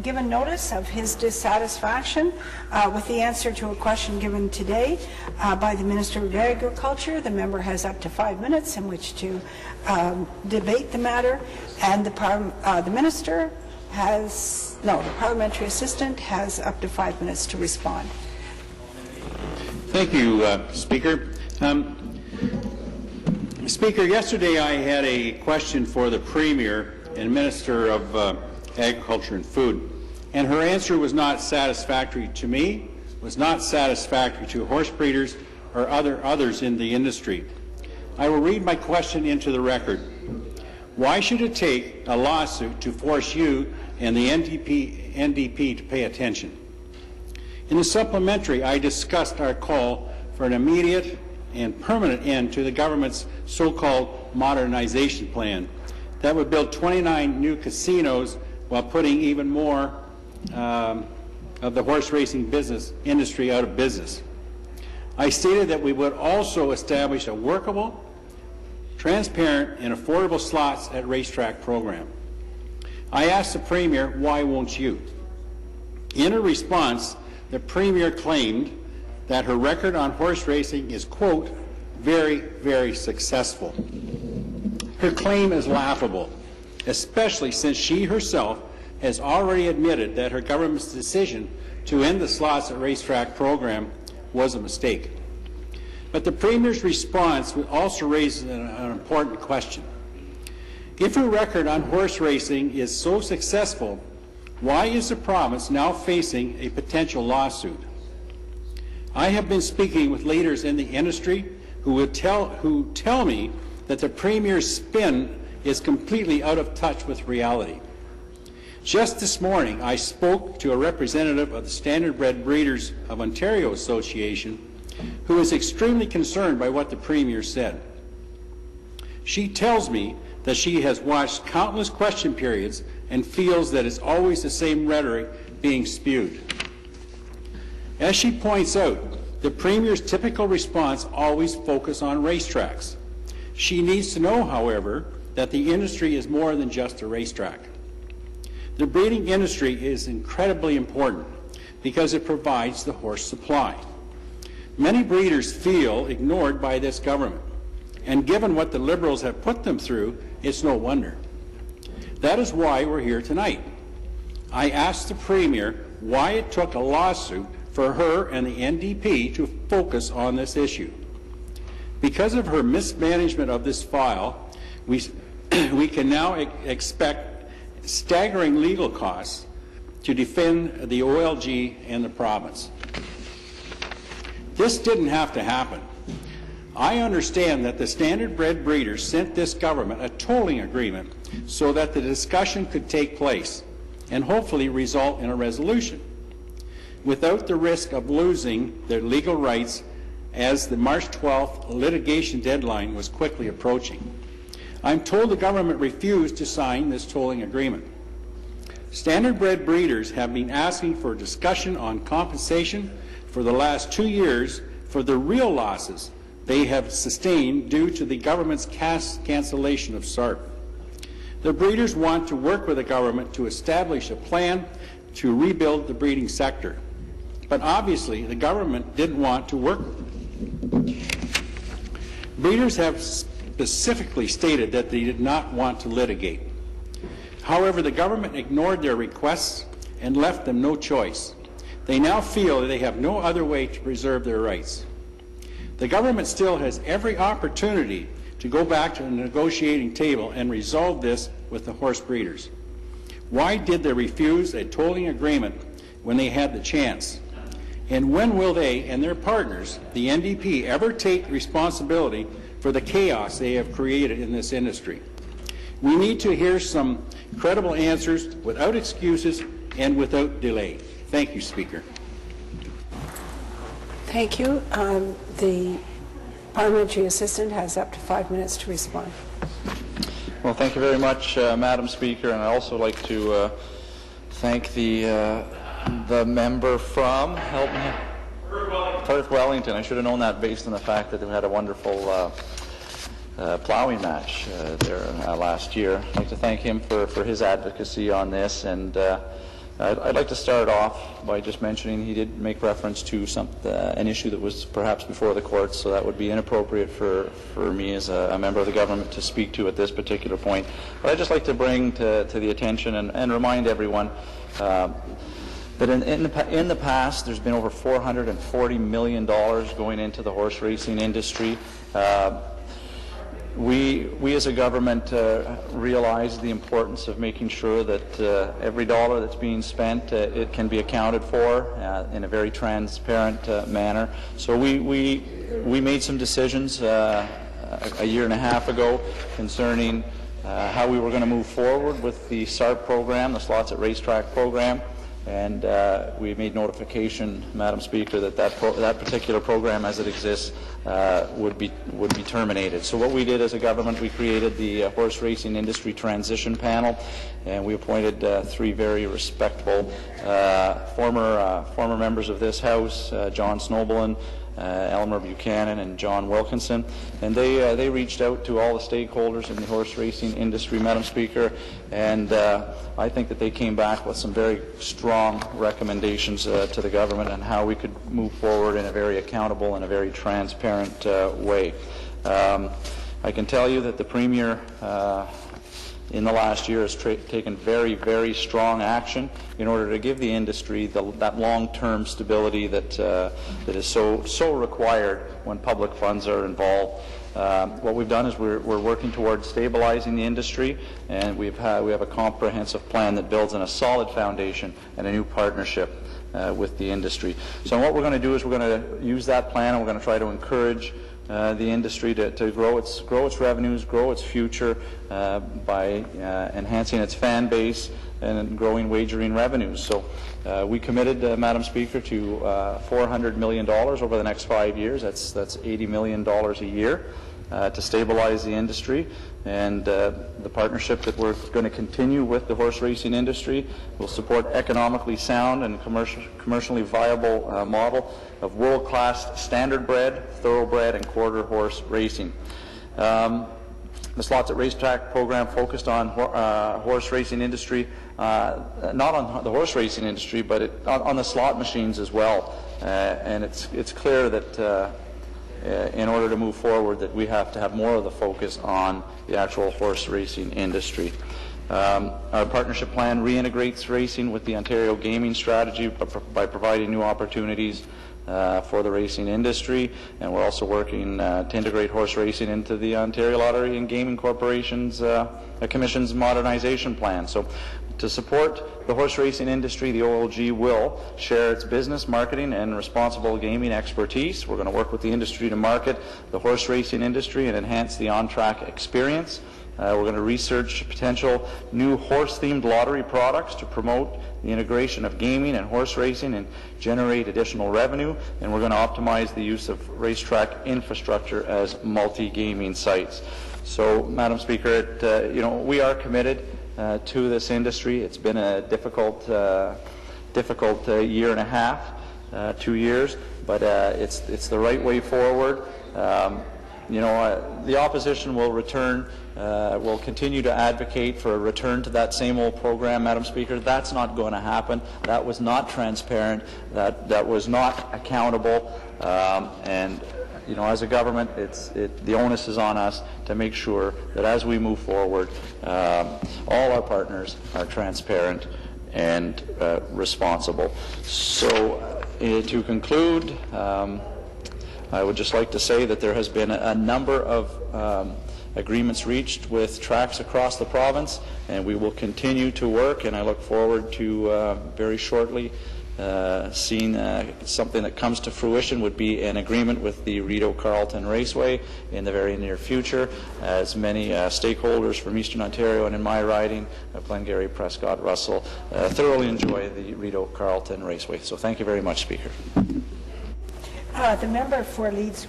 given notice of his dissatisfaction with the answer to a question given today by the Minister of Agriculture. The member has up to 5 minutes in which to debate the matter, and the minister has, no, the parliamentary assistant has up to 5 minutes to respond. Thank you, Speaker. Speaker, yesterday I had a question for the Premier and Minister of Agriculture and Food, and her answer was not satisfactory to me, was not satisfactory to horse breeders or others in the industry. I will read my question into the record. Why should it take a lawsuit to force you and the NDP to pay attention? In the supplementary, I discussed our call for an immediate and permanent end to the government's so-called modernization plan that would build 29 new casinos while putting even more of the horse racing industry out of business. I stated that we would also establish a workable, transparent, and affordable slots at racetrack program. I asked the Premier, why won't you? In a response, the Premier claimed that her record on horse racing is, quote, very, very successful. Her claim is laughable, especially since she herself has already admitted that her government's decision to end the slots at racetrack program was a mistake. But the Premier's response also raises an important question. If her record on horse racing is so successful, why is the province now facing a potential lawsuit? I have been speaking with leaders in the industry who tell me that the Premier's spin is completely out of touch with reality. Just this morning, I spoke to a representative of the Standardbred Breeders of Ontario Association who is extremely concerned by what the Premier said. She tells me that she has watched countless question periods and feels that it's always the same rhetoric being spewed. As she points out, the Premier's typical response always focuses on racetracks. She needs to know, however, that the industry is more than just a racetrack. The breeding industry is incredibly important because it provides the horse supply. Many breeders feel ignored by this government, and given what the Liberals have put them through, it's no wonder. That is why we're here tonight. I asked the Premier why it took a lawsuit for her and the NDP to focus on this issue. Because of her mismanagement of this file, we can now expect staggering legal costs to defend the OLG and the province. This didn't have to happen. I understand that the Standardbred breeders sent this government a tolling agreement so that the discussion could take place and hopefully result in a resolution without the risk of losing their legal rights as the March 12th litigation deadline was quickly approaching. I'm told the government refused to sign this tolling agreement. Standardbred breeders have been asking for a discussion on compensation for the last 2 years for the real losses they have sustained due to the government's cancellation of SARP. The breeders want to work with the government to establish a plan to rebuild the breeding sector. But obviously, the government didn't want to work with them. Breeders have specifically stated that they did not want to litigate. However, the government ignored their requests and left them no choice. They now feel that they have no other way to preserve their rights. The government still has every opportunity to go back to the negotiating table and resolve this with the horse breeders. Why did they refuse a tolling agreement when they had the chance? And when will they and their partners, the NDP, ever take responsibility for the chaos they have created in this industry? We need to hear some credible answers without excuses and without delay. Thank you, Speaker. Thank you. The parliamentary assistant has up to 5 minutes to respond. Well, thank you very much, Madam Speaker, and I'd also like to thank the member from, help me, Perth-Wellington. I should have known that based on the fact that they had a wonderful plowing match there last year. I'd like to thank him for his advocacy on this, and I'd like to start off by just mentioning he did make reference to an issue that was perhaps before the courts, so that would be inappropriate for me as a member of the government to speak to at this particular point. But I'd just like to bring to the attention and remind everyone that in the past there's been over $440 million going into the horse racing industry. We as a government realize the importance of making sure that every dollar that's being spent, it can be accounted for in a very transparent manner. So we made some decisions a year and a half ago concerning how we were going to move forward with the SARP program, the Slots at Racetrack program. And we made notification, Madam Speaker, that particular program as it exists would be terminated. So what we did as a government, we created the Horse Racing Industry Transition Panel, and we appointed 3 very respectable former members of this House, John Snowbelin, Elmer Buchanan, and John Wilkinson, and they reached out to all the stakeholders in the horse racing industry, Madam Speaker, and I think that they came back with some very strong recommendations to the government on how we could move forward in a very accountable and a very transparent way. I can tell you that the Premier in the last year has taken very, very strong action in order to give the industry that long-term stability that is so required when public funds are involved. What we've done is we're working towards stabilizing the industry, and we have a comprehensive plan that builds on a solid foundation and a new partnership with the industry. So what we're going to do is we're going to use that plan, and we're going to try to encourage the industry to grow its revenues, grow its future by enhancing its fan base and growing wagering revenues. So we committed, Madam Speaker, to $400 million over the next 5 years. That's $80 million a year to stabilize the industry. And the partnership that we're going to continue with the horse racing industry will support economically sound and commercially viable model of world-class standard-bred, thoroughbred, and quarter horse racing. The Slots at Racetrack program focused on horse racing industry, not on the horse racing industry, but on the slot machines as well. And it's clear that in order to move forward, that we have to have more of the focus on the actual horse racing industry. Our partnership plan reintegrates racing with the Ontario gaming strategy by providing new opportunities for the racing industry, and we're also working to integrate horse racing into the Ontario Lottery and Gaming Corporation's Commission's modernization plan. So to support the horse racing industry, the OLG will share its business, marketing, and responsible gaming expertise. We're going to work with the industry to market the horse racing industry and enhance the on-track experience. We're going to research potential new horse-themed lottery products to promote the integration of gaming and horse racing and generate additional revenue. And we're going to optimize the use of racetrack infrastructure as multi-gaming sites. So, Madam Speaker, we are committed to this industry. It's been a difficult year and a half, 2 years, but it's the right way forward. The opposition will will continue to advocate for a return to that same old program, Madam Speaker. That's not going to happen. That was not transparent. That was not accountable. And as a government, the onus is on us to make sure that as we move forward, all our partners are transparent and responsible. So, to conclude, I would just like to say that there has been a number of agreements reached with tracks across the province, and we will continue to work, and I look forward to very shortly seeing something that comes to fruition would be an agreement with the Rideau Carleton Raceway in the very near future, as many stakeholders from Eastern Ontario and in my riding of Glengarry, Prescott, Russell thoroughly enjoy the Rideau Carleton Raceway. So thank you very much, Speaker. The member for Leeds